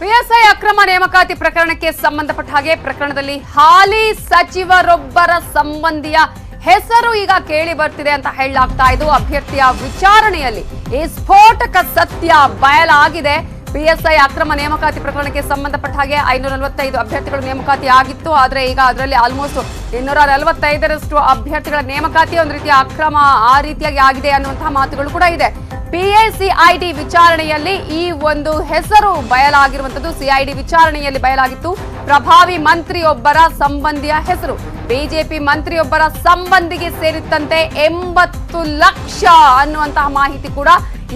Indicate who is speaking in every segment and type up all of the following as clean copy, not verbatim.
Speaker 1: PSI ಅಕ್ರಮ ನೇಮಕಾತಿ ಪ್ರಕರಣಕ್ಕೆ ಸಂಬಂಧಪಟ್ಟ ಹಾಗೆ ಪ್ರಕರಣದಲ್ಲಿ ಹಾಲಿ ಸಚಿವರೊಬ್ಬರ ಸಂಬಂಧಿಯ ಹೆಸರು ಈಗ ಕೇಳಿ ಬರ್ತಿದೆ ಅಂತ ಹೇಳಲಾಗ್ತಾ ಇದ್ದು ಅಭ್ಯರ್ಥಿಯ ವಿಚಾರಣೆಯಲ್ಲಿ ಈ ಸ್ಫೋಟಕ ಸತ್ಯ ಬಯಲಾಗಿದೆ. ಪಿಎಸ್ಐ ಅಕ್ರಮ ನೇಮಕಾತಿ ಪ್ರಕರಣಕ್ಕೆ ಸಂಬಂಧಪಟ್ಟ ಹಾಗೆ 545 ಅಭ್ಯರ್ಥಿಗಳು ನೇಮಕಾತಿ ಆಗಿತ್ತು. ಆದರೆ ಈಗ ಅದರಲ್ಲಿ ಆಲ್ಮೋಸ್ಟ್ 245ರಷ್ಟು ಅಭ್ಯರ್ಥಿಗಳ ನೇಮಕಾತಿ ಒಂದು ರೀತಿಯ ಅಕ್ರಮ ಆ ರೀತಿಯಾಗಿ ಆಗಿದೆ ಅನ್ನುವಂತಹ ಮಾತುಗಳು ಕೂಡ ಇದೆ. PACID ವಿಚಾರಣೆಯಲ್ಲಿ ಈ ಒಂದು ಹೆಸರು ಬಯಲಾಗಿರುವಂತದ್ದು. ಸಿಐಡಿ ವಿಚಾರಣೆಯಲ್ಲಿ ಬಯಲಾಗಿತ್ತು ಪ್ರಭಾವಿ ಮಂತ್ರಿಯೊಬ್ಬರ ಸಂಬಂಧಿಯ ಹೆಸರು. ಬಿಜೆಪಿ ಮಂತ್ರಿಯೊಬ್ಬರ ಸಂಬಂಧಿಗೆ ಸೇರಿದಂತೆ 80 ಲಕ್ಷ ಅನ್ನುವಂತಹ ಮಾಹಿತಿ ಕೂಡ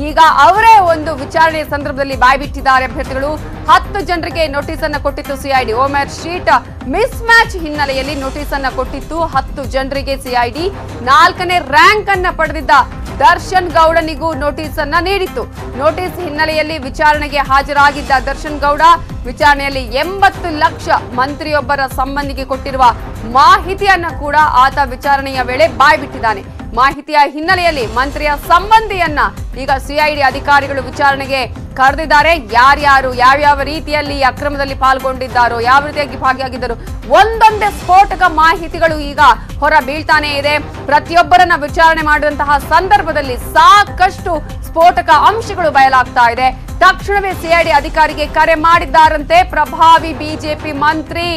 Speaker 1: ಈಗ ಅವರೇ ಒಂದು ವಿಚಾರಣೆಯ ಸಂದರ್ಭದಲ್ಲಿ ಬಾಯ್ಬಿಟ್ಟಿದ್ದಾರೆ. ಅಭ್ಯರ್ಥಿಗಳು 10 ಜನರಿಗೆ ನೋಟಿಸ್ ಅನ್ನು ಕೊಟ್ಟಿತ್ತು CID. OMR sheet mismatch ಹಿನ್ನೆಲೆಯಲ್ಲಿ ನೋಟಿಸ್ ಅನ್ನು ಕೊಟ್ಟಿತ್ತು 10 ಜನರಿಗೆ ಸಿಐಡಿ. 4ನೇ ರ್ಯಾಂಕ್ ಅನ್ನ ಪಡೆದಿದ್ದ ದರ್ಶನ್ ಗೌಡನಿಗೂ ನೋಟಿಸ್ ಅನ್ನ ನೀಡಿತ್ತು. ನೋಟಿಸ್ ಹಿನ್ನೆಲೆಯಲ್ಲಿ ವಿಚಾರಣೆಗೆ ಹಾಜರಾಗಿದ್ದ ದರ್ಶನ್ ಗೌಡ ವಿಚಾರಣೆಯಲ್ಲಿ 80 ಲಕ್ಷ ಮಂತ್ರಿಯೊಬ್ಬರ ಸಂಬಂಧಿಗೆ ಕೊಟ್ಟಿರುವ ಮಾಹಿತಿಯನ್ನ ಕೂಡ ಆತ ವಿಚಾರಣೆಯ ವೇಳೆ ಬಾಯ್ಬಿಟ್ಟಿದ್ದಾನೆ. ಮಾಹಿತಿಯ ಹಿನ್ನೆಲೆಯಲ್ಲಿ ಮಂತ್ರಿಯ ಸಂಬಂಧಿಯನ್ನ ಈಗ ಸಿಐಡಿ ಅಧಿಕಾರಿಗಳು ವಿಚಾರಣೆಗೆ ಕರೆದಿದ್ದಾರೆ. ಯಾರ್ಯಾರು ಯಾವ್ಯಾವ ರೀತಿಯಲ್ಲಿ ಅಕ್ರಮದಲ್ಲಿ ಪಾಲ್ಗೊಂಡಿದ್ದಾರೋ, ಯಾವ ರೀತಿಯಾಗಿ ಭಾಗಿಯಾಗಿದ್ದರು, ಒಂದೊಂದೇ ಸ್ಫೋಟಕ ಮಾಹಿತಿಗಳು ಈಗ ಹೊರ ಬೀಳ್ತಾನೆ ಇದೆ. ಪ್ರತಿಯೊಬ್ಬರನ್ನ ವಿಚಾರಣೆ ಮಾಡುವಂತಹ ಸಂದರ್ಭದಲ್ಲಿ ಸಾಕಷ್ಟು ಸ್ಫೋಟಕ ಅಂಶಗಳು ಬಯಲಾಗ್ತಾ ಇದೆ. ತಕ್ಷಣವೇ ಸಿಐಡಿ ಅಧಿಕಾರಿಗೆ ಕರೆ ಮಾಡಿದ್ದಾರಂತೆ ಪ್ರಭಾವಿ ಬಿಜೆಪಿ ಮಂತ್ರಿ.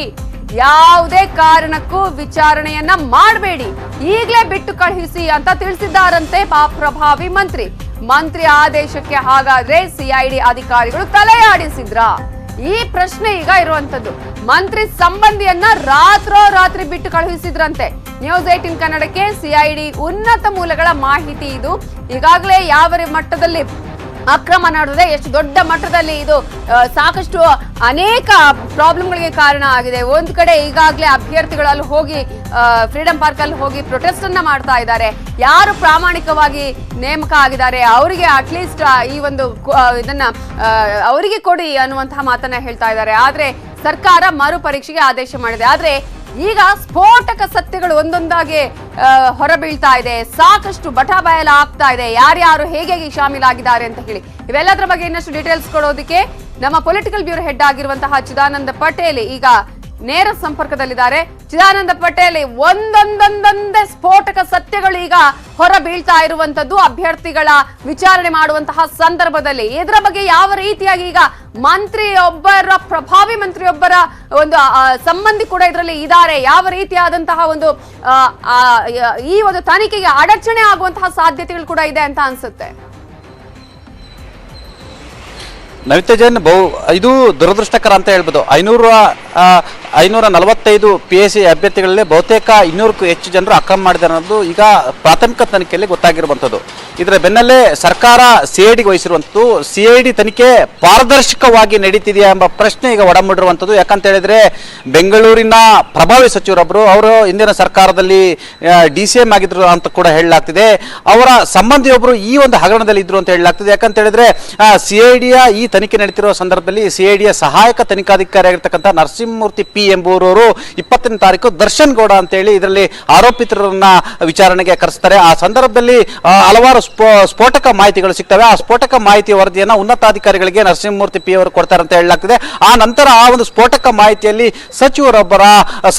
Speaker 1: ಯಾವುದೇ ಕಾರಣಕ್ಕೂ ವಿಚಾರಣೆಯನ್ನ ಮಾಡಬೇಡಿ, ಈಗಲೇ ಬಿಟ್ಟು ಕಳುಹಿಸಿ ಅಂತ ತಿಳಿಸಿದ್ದಾರಂತೆ ಪ್ರಭಾವಿ ಮಂತ್ರಿ ಆದೇಶಕ್ಕೆ ಹಾಗಾದ್ರೆ ಸಿಐಡಿ ಅಧಿಕಾರಿಗಳು ತಲೆಯಾಡಿಸಿದ್ರ? ಈ ಪ್ರಶ್ನೆ ಈಗ ಇರುವಂತದ್ದು. ಮಂತ್ರಿ ಸಂಬಂಧಿಯನ್ನ ರಾತ್ರಿ ಬಿಟ್ಟು ಕಳುಹಿಸಿದ್ರಂತೆ. ನ್ಯೂಸ್ 18 ಕನ್ನಡಕ್ಕೆ ಸಿಐಡಿ ಉನ್ನತ ಮೂಲಗಳ ಮಾಹಿತಿ ಇದು. ಈಗಾಗಲೇ ಯಾವ ಮಟ್ಟದಲ್ಲಿ ಅಕ್ರಮ ನಡೆದಿದೆ, ಎಷ್ಟು ದೊಡ್ಡ ಮಟ್ಟದಲ್ಲಿ ಇದು ಸಾಕಷ್ಟು ಅನೇಕ ಪ್ರಾಬ್ಲಮ್ಗಳಿಗೆ ಕಾರಣ ಆಗಿದೆ. ಒಂದು ಕಡೆ ಈಗಾಗಲೇ ಅಭ್ಯರ್ಥಿಗಳಲ್ಲಿ ಹೋಗಿ ಫ್ರೀಡಂ ಪಾರ್ಕ್ ಅಲ್ಲಿ ಹೋಗಿ ಪ್ರೊಟೆಸ್ಟ್ ಅನ್ನ ಮಾಡ್ತಾ ಇದ್ದಾರೆ. ಯಾರು ಪ್ರಾಮಾಣಿಕವಾಗಿ ನೇಮಕ ಆಗಿದ್ದಾರೆ ಅವರಿಗೆ ಅಟ್ಲೀಸ್ಟ್ ಈ ಒಂದು ಇದನ್ನ ಅವರಿಗೆ ಕೊಡಿ ಅನ್ನುವಂತಹ ಮಾತನ್ನ ಹೇಳ್ತಾ ಇದ್ದಾರೆ. ಆದ್ರೆ ಸರ್ಕಾರ ಮರು ಪರೀಕ್ಷೆಗೆ ಆದೇಶ ಮಾಡಿದೆ. ಆದ್ರೆ ಈಗ ಸ್ಫೋಟಕ ಸತ್ಯಗಳು ಒಂದೊಂದಾಗಿ ಹೊರಬೀಳ್ತಾ ಇದೆ. ಸಾಕಷ್ಟು ಬಟಾಬಯಲ ಆಗ್ತಾ ಇದೆ. ಯಾರ್ಯಾರು ಹೇಗೆ ಶಾಮೀಲಾಗಿದ್ದಾರೆ ಅಂತ ಹೇಳಿ ಇವೆಲ್ಲದರ ಬಗ್ಗೆ ಇನ್ನಷ್ಟು ಡೀಟೇಲ್ಸ್ ಕೊಡೋದಕ್ಕೆ ನಮ್ಮ ಪೊಲಿಟಿಕಲ್ ಬ್ಯೂರೋ ಹೆಡ್ ಆಗಿರುವಂತಹ ಚಿದಾನಂದ ಪಟೇಲ್ ಈಗ ನೇರ ಸಂಪರ್ಕದಲ್ಲಿದ್ದಾರೆ. ಚಿದಾನಂದ ಪಟೇಲ್, ಒಂದೊಂದೊಂದೊಂದೇ ಸ್ಫೋಟಕ ಸತ್ಯಗಳು ಈಗ ಹೊರ ಬೀಳ್ತಾ ಇರುವಂತದ್ದು ಅಭ್ಯರ್ಥಿಗಳ ವಿಚಾರಣೆ ಮಾಡುವಂತಹ ಸಂದರ್ಭದಲ್ಲಿ. ಇದರ ಬಗ್ಗೆ ಯಾವ ರೀತಿಯಾಗಿ ಈಗ ಪ್ರಭಾವಿ ಮಂತ್ರಿಯೊಬ್ಬರ ಒಂದು ಸಂಬಂಧಿ ಕೂಡ ಇದರಲ್ಲಿ ಇದ್ದಾರೆ, ಯಾವ ರೀತಿಯಾದಂತಹ ಒಂದು ಈ ಒಂದು ತನಿಖೆಗೆ ಅಡಚಣೆ ಆಗುವಂತಹ ಸಾಧ್ಯತೆಗಳು ಕೂಡ ಇದೆ ಅಂತ ಅನ್ಸುತ್ತೆ?
Speaker 2: ನವಿತಾ ಜೈನ್, ಇದು ದುರದೃಷ್ಟಕರ ಅಂತ ಹೇಳ್ಬೋದು. 545 PAC ಅಭ್ಯರ್ಥಿಗಳಲ್ಲಿ ಬಹುತೇಕ 200ಕ್ಕೂ ಹೆಚ್ಚು ಜನರು ಅಕ್ರಮ ಮಾಡಿದ್ದಾರೆ ಅನ್ನೋದು ಈಗ ಪ್ರಾಥಮಿಕ ತನಿಖೆಯಲ್ಲಿ ಗೊತ್ತಾಗಿರುವಂಥದ್ದು. ಇದರ ಬೆನ್ನಲ್ಲೇ ಸರ್ಕಾರ ಸಿಐಡಿಗೆ ವಹಿಸಿರುವಂಥದ್ದು. ಸಿಐಡಿ ತನಿಖೆ ಪಾರದರ್ಶಕವಾಗಿ ನಡೀತಿದೆಯಾ ಎಂಬ ಪ್ರಶ್ನೆ ಈಗ ಒಡಮೂಡಿರುವಂಥದ್ದು. ಯಾಕಂತ ಹೇಳಿದ್ರೆ ಬೆಂಗಳೂರಿನ ಪ್ರಭಾವಿ ಸಚಿವರೊಬ್ಬರು, ಅವರು ಹಿಂದಿನ ಸರ್ಕಾರದಲ್ಲಿ DCM ಆಗಿದ್ರು ಅಂತ ಕೂಡ ಹೇಳಲಾಗ್ತಿದೆ. ಅವರ ಸಂಬಂಧಿಯೊಬ್ಬರು ಈ ಒಂದು ಹಗರಣದಲ್ಲಿ ಇದ್ರು ಅಂತ ಹೇಳಲಾಗ್ತಿದೆ. ಯಾಕಂತ ಹೇಳಿದ್ರೆ ಸಿಐಡಿಯ ಈ ತನಿಖೆ ನಡೀತಿರುವ ಸಂದರ್ಭದಲ್ಲಿ ಸಿಐಡಿಯ ಸಹಾಯಕ ತನಿಖಾಧಿಕಾರಿ ಆಗಿರ್ತಕ್ಕಂಥ ನರಸಿಂಹಮೂರ್ತಿ P ಎಂಬುವವರು 20ನೇ ತಾರೀಕು ದರ್ಶನ್ ಗೌಡ ಅಂತ ಹೇಳಿ ಇದರಲ್ಲಿ ಆರೋಪಿತರನ್ನ ವಿಚಾರಣೆಗೆ ಕರೆಸ್ತಾರೆ. ಆ ಸಂದರ್ಭದಲ್ಲಿ ಹಲವಾರು ಸ್ಫೋಟಕ ಮಾಹಿತಿಗಳು ಸಿಗ್ತವೆ. ಆ ಸ್ಫೋಟಕ ಮಾಹಿತಿಯ ವರದಿಯನ್ನ ಉನ್ನತಾಧಿಕಾರಿಗಳಿಗೆ ನರಸಿಂಹಮೂರ್ತಿ P ಅವರು ಕೊಡ್ತಾರೆ ಅಂತ ಹೇಳಲಾಗ್ತಿದೆ. ಆ ನಂತರ ಆ ಒಂದು ಸ್ಫೋಟಕ ಮಾಹಿತಿಯಲ್ಲಿ ಸಚಿವರೊಬ್ಬರ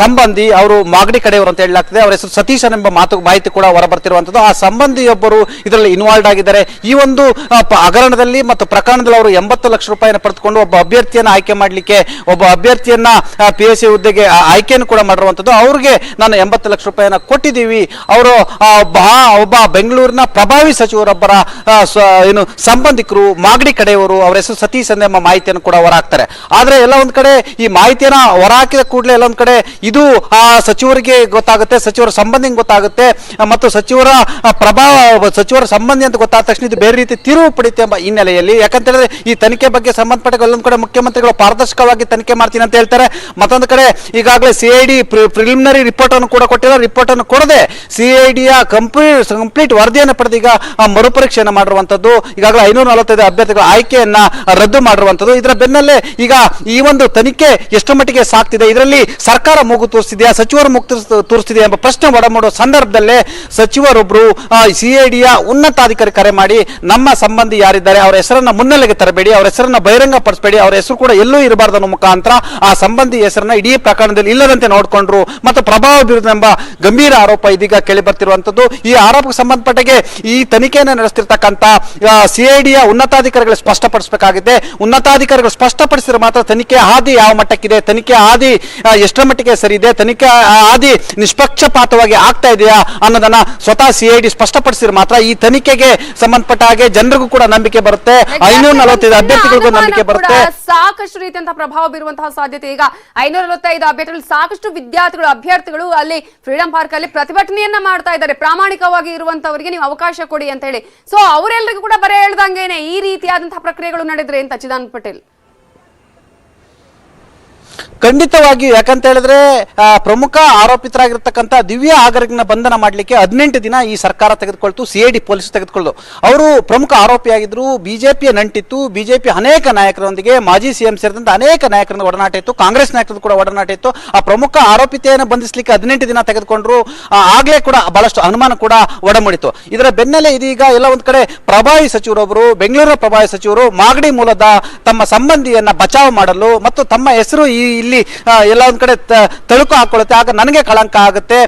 Speaker 2: ಸಂಬಂಧಿ, ಅವರು ಮಾಗಡಿ ಕಡೆಯವರು ಅಂತ ಹೇಳಲಾಗ್ತಿದೆ, ಅವರ ಹೆಸರು ಸತೀಶನ್ ಎಂಬ ಮಾಹಿತಿ ಕೂಡ ಹೊರಬರ್ತಿರುವಂತದ್ದು. ಆ ಸಂಬಂಧಿಯೊಬ್ಬರು ಇದರಲ್ಲಿ ಇನ್ವಾಲ್ವ್ ಆಗಿದ್ದಾರೆ. ಈ ಒಂದು ಹಗರಣದಲ್ಲಿ ಮತ್ತು ಪ್ರಕರಣದಲ್ಲಿ ಅವರು 80 ಲಕ್ಷ ರೂಪಾಯಿನ ಪಡೆದುಕೊಂಡು ಒಬ್ಬ ಅಭ್ಯರ್ಥಿಯನ್ನ ಆಯ್ಕೆ ಮಾಡಲಿಕ್ಕೆ, ಒಬ್ಬ ಅಭ್ಯರ್ಥಿಯನ್ನ PAC ಹುದ್ದೆಗೆ ಆಯ್ಕೆಯನ್ನು ಕೂಡ ಮಾಡಿರುವಂತದ್ದು. ಅವ್ರಿಗೆ ನಾನು 80 ಲಕ್ಷ ರೂಪಾಯಿನ ಕೊಟ್ಟಿದ್ದೀವಿ, ಅವರು ಒಬ್ಬ ಬೆಂಗಳೂರಿನ ಪ್ರಭಾವಿ ಸಚಿವರೊಬ್ಬರ ಸಂಬಂಧಿಕರು, ಮಾಗಡಿ ಕಡೆಯವರು, ಅವರ ಹೆಸರು ಸತೀಶ್ ಎಂಬ ಮಾಹಿತಿಯನ್ನು ಕೂಡ ಹೊರಹಾಕ್ತಾರೆ. ಆದ್ರೆ ಎಲ್ಲ ಒಂದ್ ಕಡೆ ಈ ಮಾಹಿತಿಯನ್ನ ಹೊರಹಾಕಿದ ಕೂಡಲೇ ಎಲ್ಲೊಂದ್ ಕಡೆ ಇದು ಆ ಸಚಿವರಿಗೆ ಗೊತ್ತಾಗುತ್ತೆ, ಸಚಿವರ ಸಂಬಂಧಿಗೆ ಗೊತ್ತಾಗುತ್ತೆ, ಮತ್ತು ಸಚಿವರ ಸಂಬಂಧಿ ಅಂತ ಗೊತ್ತಾದ ತಕ್ಷಣ ಇದು ಬೇರೆ ರೀತಿ ತಿರುವು ಪಡಿತೆ ಎಂಬ ಹಿನ್ನೆಲೆಯಲ್ಲಿ, ಯಾಕಂತ ಹೇಳಿದ್ರೆ ಈ ತನಿಖೆ ಬಗ್ಗೆ ಸಂಬಂಧಪಟ್ಟ ಎಲ್ಲೊಂದ್ ಕಡೆ ಮುಖ್ಯಮಂತ್ರಿಗಳು ಪಾರದರ್ಶಕವಾಗಿ ತನಿಖೆ ಮಾಡ್ತೀನಿ ಅಂತ ಹೇಳ್ತಾರೆ. ಕೊಟ್ಟಿದ್ದಾರೆ, ಮತ್ತೊಂದು ಕಡೆ ಈಗಾಗಲೇ ಸಿಐಡಿ ಪ್ರಿಲಿಮಿನರಿ ರಿಪೋರ್ಟ್ ಅನ್ನು ಕೂಡ ಕೊಟ್ಟಿದ್ದಾರೆ. ರಿಪೋರ್ಟ್ ಅನ್ನು ಕೊಡದೆ ಸಿಐಡಿಯ ಕಂಪ್ಲೀಟ್ ವರದಿಯನ್ನು ಪಡೆದು ಈಗ ಮರುಪರೀಕ್ಷೆಯನ್ನು ಮಾಡಿರುವಂತದ್ದು. ಈಗಾಗಲೇ 545 ಅಭ್ಯರ್ಥಿಗಳ ಆಯ್ಕೆಯನ್ನ ರದ್ದು ಮಾಡಿರುವಂತದ್ದು. ಇದರ ಬೆನ್ನಲ್ಲೇ ಈಗ ಈ ಒಂದು ತನಿಖೆ ಎಷ್ಟು ಮಟ್ಟಿಗೆ ಸಾಕ್ತಿದೆ, ಇದರಲ್ಲಿ ಸರ್ಕಾರ ಮೂಗು ತೋರಿಸ್ತಿದೆಯಾ, ಸಚಿವರು ಮೂಗು ತೋರಿಸ್ತಿದೆಯಾ ಎಂಬ ಪ್ರಶ್ನೆ ಒಡಮೂಡುವ ಸಂದರ್ಭದಲ್ಲೇ ಸಚಿವರೊಬ್ಬರು ಸಿಐಡಿಯ ಉನ್ನತಾಧಿಕಾರಿ ಕರೆ ಮಾಡಿ, ನಮ್ಮ ಸಂಬಂಧಿ ಯಾರಿದ್ದಾರೆ ಅವರ ಹೆಸರನ್ನ ಮುನ್ನೆಲೆಗೆ ತರಬೇಡಿ, ಅವರ ಹೆಸರನ್ನ ಬಹಿರಂಗ ಪಡಿಸಬೇಡಿ, ಅವರ ಹೆಸರು ಕೂಡ ಎಲ್ಲೂ ಇರಬಾರ್ದು ಅನ್ನೋ ಮುಖಾಂತರ ಆ ಸಂಬಂಧಿ ಹೆಸರನ್ನ ಇಡೀ ಪ್ರಕರಣದಲ್ಲಿ ಇಲ್ಲದಂತೆ ನೋಡಿಕೊಂಡ್ರು ಮತ್ತು ಪ್ರಭಾವ ಬೀರುವುದು ಎಂಬ ಗಂಭೀರ ಆರೋಪ ಇದೀಗ ಕೇಳಿ ಬರ್ತಿರುವಂತದ್ದು. ಈ ಆರೋಪಕ್ಕೆ ಸಂಬಂಧಪಟ್ಟಗೆ ಈ ತನಿಖೆಯನ್ನು ನಡೆಸ್ತಿರ್ತಕ್ಕಂಥ ಸಿಐಡಿಯ ಉನ್ನತಾಧಿಕಾರಿಗಳು ಸ್ಪಷ್ಟಪಡಿಸಬೇಕಾಗಿದೆ. ಉನ್ನತಾಧಿಕಾರಿಗಳು ಸ್ಪಷ್ಟಪಡಿಸಿದ್ರೆ ಮಾತ್ರ ತನಿಖೆ ಹಾದಿ ಯಾವ ಮಟ್ಟಕ್ಕಿದೆ, ತನಿಖೆ ಹಾದಿ ಎಷ್ಟರ ಮಟ್ಟಿಗೆ ಸರಿ ಇದೆ, ತನಿಖೆ ಹಾದಿ ನಿಷ್ಪಕ್ಷಪಾತವಾಗಿ ಆಗ್ತಾ ಇದೆಯಾ ಅನ್ನೋದನ್ನ ಸ್ವತಃ ಸಿಐಡಿ ಸ್ಪಷ್ಟಪಡಿಸಿದ್ರೆ ಮಾತ್ರ ಈ ತನಿಖೆಗೆ ಸಂಬಂಧಪಟ್ಟ ಹಾಗೆ ಜನರಿಗೂ ಕೂಡ ನಂಬಿಕೆ ಬರುತ್ತೆ, 545 ಅಭ್ಯರ್ಥಿಗಳಿಗೂ ನಂಬಿಕೆ ಬರುತ್ತೆ.
Speaker 1: ಸಾಕಷ್ಟು ರೀತಿಯಂತಹ ಪ್ರಭಾವ ಬೀರುವಂತಹ ಸಾಧ್ಯತೆ. ಈಗ 545 ಅಭ್ಯರ್ಥಿಗಳು ಸಾಕಷ್ಟು ವಿದ್ಯಾರ್ಥಿಗಳು ಅಭ್ಯರ್ಥಿಗಳು ಅಲ್ಲಿ ಫ್ರೀಡಂ ಪಾರ್ಕ್ ಅಲ್ಲಿ ಪ್ರತಿಭಟನೆಯನ್ನ ಮಾಡ್ತಾ ಇದ್ದಾರೆ, ಪ್ರಾಮಾಣಿಕವಾಗಿ ಇರುವಂತವರಿಗೆ ನೀವು ಅವಕಾಶ ಕೊಡಿ ಅಂತ ಹೇಳಿ. ಸೊ ಅವರೆಲ್ಲರಿಗೂ ಕೂಡ ಬರೇ ಹೇಳ್ದಂಗೆನೆ ಈ ರೀತಿಯಾದಂತಹ ಪ್ರಕ್ರಿಯೆಗಳು ನಡೆದ್ರೆ ಅಂತ ಚಿದಾನಂದ ಪಟೇಲ್.
Speaker 2: ಖಂಡಿತವಾಗಿ, ಯಾಕಂತ ಹೇಳಿದ್ರೆ ಪ್ರಮುಖ ಆರೋಪಿತರಾಗಿರ್ತಕ್ಕಂಥ ದಿವ್ಯಾ ಆಗರ್ಗ್ನ ಬಂಧನ ಮಾಡಲಿಕ್ಕೆ 18 ದಿನ ಈ ಸರ್ಕಾರ ತೆಗೆದುಕೊಳ್ತು, ಸಿಐಡಿ ಪೊಲೀಸ್ ತೆಗೆದುಕೊಳ್ಳು. ಅವರು ಪ್ರಮುಖ ಆರೋಪಿಯಾಗಿದ್ರು, ಬಿಜೆಪಿಯ ನಂಟಿತ್ತು, ಬಿಜೆಪಿ ಅನೇಕ ನಾಯಕರೊಂದಿಗೆ ಮಾಜಿ ಸಿಎಂ ಸೇರಿದಂತೆ ಅನೇಕ ನಾಯಕರೊಂದಿಗೆ ಒಡನಾಟ ಇತ್ತು, ಕಾಂಗ್ರೆಸ್ ನಾಯಕರದ್ದು ಕೂಡ ಒಡನಾಟ ಇತ್ತು. ಆ ಪ್ರಮುಖ ಆರೋಪಿತೆಯನ್ನು ಬಂಧಿಸಲಿಕ್ಕೆ 18 ದಿನ ತೆಗೆದುಕೊಂಡ್ರು. ಆಗ್ಲೇ ಕೂಡ ಬಹಳಷ್ಟು ಅನುಮಾನ ಕೂಡ ಒಡಮೂಡಿತು. ಇದರ ಬೆನ್ನಲ್ಲೇ ಇದೀಗ ಎಲ್ಲ ಒಂದ್ ಕಡೆ ಪ್ರಭಾವಿ ಸಚಿವರೊಬ್ಬರು, ಬೆಂಗಳೂರಿನ ಪ್ರಭಾವಿ ಸಚಿವರು ಮಾಗಡಿ ಮೂಲದ ತಮ್ಮ ಸಂಬಂಧಿಯನ್ನ ಬಚಾವ್ ಮಾಡಲು ಮತ್ತು ತಮ್ಮ ಹೆಸರು ಇಲ್ಲಿ ಎಲ್ಲ ಒಂದ್ ಕಡೆ ತಳುಕು ಹಾಕೊಳ್ಳುತ್ತೆ, ಆಗ ನನಗೆ ಕಳಂಕ ಆಗುತ್ತೆ,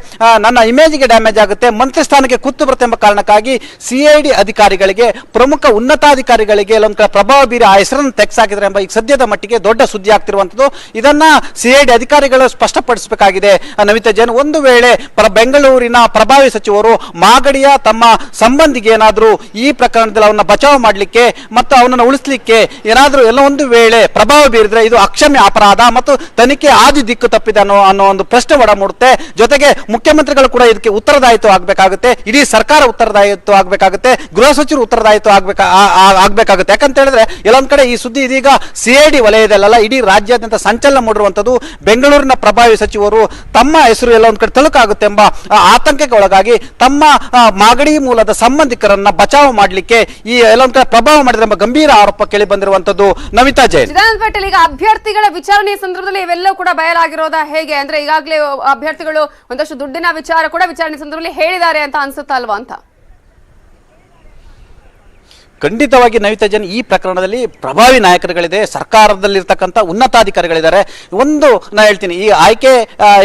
Speaker 2: ನನ್ನ ಇಮೇಜ್ಗೆ ಡ್ಯಾಮೇಜ್ ಆಗುತ್ತೆ, ಮಂತ್ರಿ ಸ್ಥಾನಕ್ಕೆ ಕುತ್ತು ಬರುತ್ತೆ ಎಂಬ ಕಾರಣಕ್ಕಾಗಿ ಸಿಐಡಿ ಅಧಿಕಾರಿಗಳಿಗೆ, ಪ್ರಮುಖ ಉನ್ನತಾಧಿಕಾರಿಗಳಿಗೆ ಎಲ್ಲೊಂದ್ ಕಡೆ ಪ್ರಭಾವ ಬೀರಿ ಆ ಹೆಸರನ್ನು ತೆಗೆಸಾಕಿದ್ರೆ ಎಂಬ ಈಗ ಸದ್ಯದ ಮಟ್ಟಿಗೆ ದೊಡ್ಡ ಸುದ್ದಿ ಆಗ್ತಿರುವಂತದ್ದು. ಇದನ್ನ ಸಿಐಡಿ ಅಧಿಕಾರಿಗಳು ಸ್ಪಷ್ಟಪಡಿಸಬೇಕಾಗಿದೆ. ನಮಿತಾ ಜೈನ್, ಒಂದು ವೇಳೆ ಬೆಂಗಳೂರಿನ ಪ್ರಭಾವಿ ಸಚಿವರು ಮಾಗಡಿಯ ತಮ್ಮ ಸಂಬಂಧಿಗೆ ಏನಾದ್ರೂ ಈ ಪ್ರಕರಣದಲ್ಲಿ ಅವನ್ನ ಬಚಾವ್ ಮಾಡಲಿಕ್ಕೆ ಮತ್ತು ಅವನನ್ನು ಉಳಿಸಲಿಕ್ಕೆ ಏನಾದ್ರೂ ಎಲ್ಲ ಒಂದು ವೇಳೆ ಪ್ರಭಾವ ಬೀರಿದ್ರೆ ಇದು ಅಕ್ಷಮ್ಯ ಅಪರಾಧ ಮತ್ತು ತನಿಖೆ ಆದಿ ದಿಕ್ಕು ತಪ್ಪಿದೆ ಅನ್ನೋ ಒಂದು ಪ್ರಶ್ನೆ ಒಡಮೂಡುತ್ತೆ. ಜೊತೆಗೆ ಮುಖ್ಯಮಂತ್ರಿಗಳು ಕೂಡ ಇದಕ್ಕೆ ಉತ್ತರದಾಯಿತ್ವ ಆಗ್ಬೇಕಾಗುತ್ತೆ, ಇಡೀ ಸರ್ಕಾರ ಉತ್ತರದಾಯಿತ್ವ ಆಗ್ಬೇಕಾಗುತ್ತೆ, ಗೃಹ ಸಚಿವರು ಉತ್ತರದಾಯಿತ್ವ ಆಗ್ಬೇಕಾಗುತ್ತೆ. ಯಾಕಂತ ಹೇಳಿದ್ರೆ ಎಲ್ಲೊಂದ್ ಕಡೆ ಈ ಸುದ್ದಿ ಇದೀಗ ಸಿಐಡಿ ವಲಯದಲ್ಲ, ಇಡೀ ರಾಜ್ಯಾದ್ಯಂತ ಸಂಚಲನ ಮೂಡಿರುವಂತದ್ದು. ಬೆಂಗಳೂರಿನ ಪ್ರಭಾವಿ ಸಚಿವರು ತಮ್ಮ ಹೆಸರು ಎಲ್ಲ ಒಂದ್ ಕಡೆ ತಳುಕಾಗುತ್ತೆ ಎಂಬ ಆತಂಕಕ್ಕೆ ಒಳಗಾಗಿ ತಮ್ಮ ಮಾಗಡಿ ಮೂಲದ ಸಂಬಂಧಿಕರನ್ನ ಬಚಾವ್ ಮಾಡಲಿಕ್ಕೆ ಈ ಎಲ್ಲೊಂದ್ ಕಡೆ ಪ್ರಭಾವ ಮಾಡಿದ್ರೆ ಎಂಬ ಗಂಭೀರ ಆರೋಪ ಕೇಳಿ ಬಂದಿರುವಂತದ್ದು. ನಮಿತಾ ಜೈನ್,
Speaker 1: ಚಿದಾನಂದ ಪಟೇಲ್, ಈಗ ಅಭ್ಯರ್ಥಿಗಳ ವಿಚಾರಣೆ ಸಂದರ್ಭದಲ್ಲಿ ಇವೆಲ್ಲವೂ ಕೂಡ ಬಯಲಾಗಿರೋದ ಹೇಗೆ ಅಂದ್ರೆ ಈಗಾಗಲೇ ಅಭ್ಯರ್ಥಿಗಳು ಒಂದಷ್ಟು ದುಡ್ಡಿನ ವಿಚಾರ ಕೂಡ ವಿಚಾರಣೆ ಸಂದರ್ಭದಲ್ಲಿ ಹೇಳಿದ್ದಾರೆ ಅಂತ ಅನ್ಸುತ್ತಲ್ವಾ ಅಂತ?
Speaker 2: ಖಂಡಿತವಾಗಿ ನವಿತಾ ಜೈನ್, ಈ ಪ್ರಕರಣದಲ್ಲಿ ಪ್ರಭಾವಿ ನಾಯಕರುಗಳಿದೆ, ಸರ್ಕಾರದಲ್ಲಿರ್ತಕ್ಕಂಥ ಉನ್ನತಾಧಿಕಾರಿಗಳಿದ್ದಾರೆ. ಒಂದು ನಾ ಹೇಳ್ತೀನಿ, ಈ ಆಯ್ಕೆ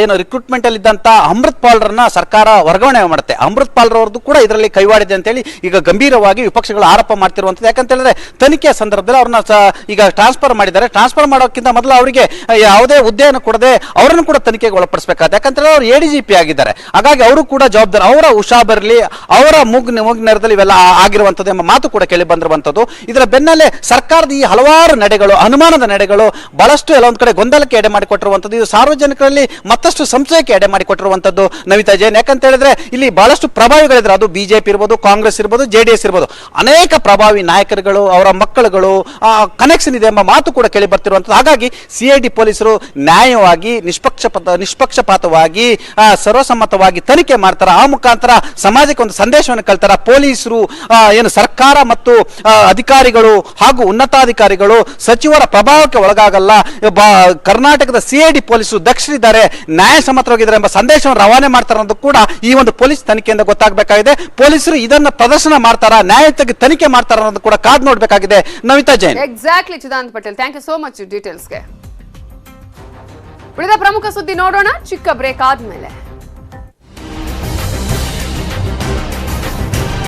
Speaker 2: ಏನು ರಿಕ್ರೂಟ್ಮೆಂಟ್ ಅಲ್ಲಿ ಇದ್ದಂತ ಅಮೃತ್ ಪಾಲ್ರನ್ನ ಸರ್ಕಾರ ವರ್ಗಾವಣೆ ಮಾಡುತ್ತೆ. ಅಮೃತ್ ಪಾಲ್ರವ್ರದ್ದು ಕೂಡ ಇದರಲ್ಲಿ ಕೈವಾಡಿದೆ ಅಂತೇಳಿ ಈಗ ಗಂಭೀರವಾಗಿ ವಿಪಕ್ಷಗಳು ಆರೋಪ ಮಾಡ್ತಿರುವಂಥದ್ದು. ಯಾಕಂತ ಹೇಳಿದ್ರೆ ತನಿಖೆಯ ಸಂದರ್ಭದಲ್ಲಿ ಅವ್ರನ್ನ ಈಗ ಟ್ರಾನ್ಸ್ಫರ್ ಮಾಡಿದ್ದಾರೆ. ಟ್ರಾನ್ಸ್ಫರ್ ಮಾಡೋಕ್ಕಿಂತ ಮೊದಲು ಅವರಿಗೆ ಯಾವುದೇ ಹುದ್ದೆಯನ್ನು ಕೊಡದೆ ಅವರನ್ನು ಕೂಡ ತನಿಖೆಗೆ ಒಳಪಡಿಸಬೇಕಾಗುತ್ತೆ. ಯಾಕಂತ ಹೇಳಿದ್ರೆ ಅವರು ADGP ಆಗಿದ್ದಾರೆ, ಹಾಗಾಗಿ ಅವರು ಕೂಡ ಜವಾಬ್ದಾರಿ, ಅವರ ಹುಷಾ ಬರಲಿ, ಅವರ ಮೂಗ್ನರದಲ್ಲಿ ಇವೆಲ್ಲ ಆಗಿರುವಂಥದ್ದು ಎಂಬ ಮಾತು ಕೂಡ ಕೇಳಿ ಬಂದಿರುವಂತದ್ದು. ಇದರ ಬೆನ್ನಲ್ಲೇ ಸರ್ಕಾರದ ಈ ಹಲವಾರು ನಡೆಗಳು, ಅನುಮಾನದ ನಡೆಗಳು ಬಹಳಷ್ಟು ಎಲ್ಲ ಒಂದ್ ಕಡೆ ಗೊಂದಲಕ್ಕೆ ಎಡೆ ಮಾಡಿಕೊಟ್ಟಿರುವಂತದ್ದು. ಇದು ಸಾರ್ವಜನಿಕರಲ್ಲಿ ಮತ್ತಷ್ಟು ಸಂಶಯಕ್ಕೆ ಎಡೆ ಮಾಡಿಕೊಟ್ಟಿರುವಂತದ್ದು ನವಿತಾ ಜೈನ್. ಯಾಕಂತ ಹೇಳಿದ್ರೆ ಇಲ್ಲಿ ಬಹಳಷ್ಟು ಪ್ರಭಾವಿಗಳಿದ್ರೆ, ಅದು ಬಿಜೆಪಿ ಇರ್ಬೋದು, ಕಾಂಗ್ರೆಸ್ ಇರ್ಬೋದು, JDS ಇರ್ಬೋದು, ಅನೇಕ ಪ್ರಭಾವಿ ನಾಯಕರುಗಳು, ಅವರ ಮಕ್ಕಳುಗಳು ಕನೆಕ್ಷನ್ ಇದೆ ಎಂಬ ಮಾತು ಕೂಡ ಕೇಳಿ ಬರ್ತಿರುವಂತದ್ದು. ಹಾಗಾಗಿ ಸಿಐಡಿ ಪೊಲೀಸರು ನ್ಯಾಯವಾಗಿ ನಿಷ್ಪಕ್ಷಪಾತವಾಗಿ ಸರ್ವಸಮ್ಮತವಾಗಿ ತನಿಖೆ ಮಾಡ್ತಾರ. ಆ ಮುಖಾಂತರ ಸಮಾಜಕ್ಕೆ ಒಂದು ಸಂದೇಶವನ್ನು ಕಳ್ತಾರ. ಪೊಲೀಸರು ಏನು ಸರ್ಕಾರ ಮತ್ತು ಅಧಿಕಾರಿಗಳು ಹಾಗೂ ಉನ್ನತಾಧಿಕಾರಿಗಳು ಸಚಿವರ ಪ್ರಭಾವಕ್ಕೆ ಒಳಗಾಗಲ್ಲ. ಕರ್ನಾಟಕದ ಸಿಐಡಿ ಪೊಲೀಸರು ದಕ್ಷರಿದ್ದಾರೆ, ನ್ಯಾಯಸಮ್ಮತವಾಗಿದ್ದಾರೆ ಎಂಬ ಸಂದೇಶವನ್ನು ರವಾನೆ ಮಾಡ್ತಾರೆ ಅನ್ನೋದು ಕೂಡ ಈ ಒಂದು ಪೊಲೀಸ್ ತನಿಖೆಯಿಂದ ಗೊತ್ತಾಗಬೇಕಾಗಿದೆ. ಪೊಲೀಸರು ಇದನ್ನ ಪ್ರದರ್ಶನ ಮಾಡ್ತಾರ, ನ್ಯಾಯಯುತವಾಗಿ ತನಿಖೆ ಮಾಡ್ತಾರ ಅನ್ನೋದು ಕೂಡ ಕಾದ್ ನೋಡ್ಬೇಕಾಗಿದೆ. Navita Jain.
Speaker 1: Exactly Chidananda Patel, thank you so much ಡೀಟೇಲ್ಸ್ಗೆ. ಉಳಿದ ಪ್ರಮುಖ ಸುದ್ದಿ ನೋಡೋಣ ಚಿಕ್ಕ ಬ್ರೇಕ್ ಆದ್ಮೇಲೆ.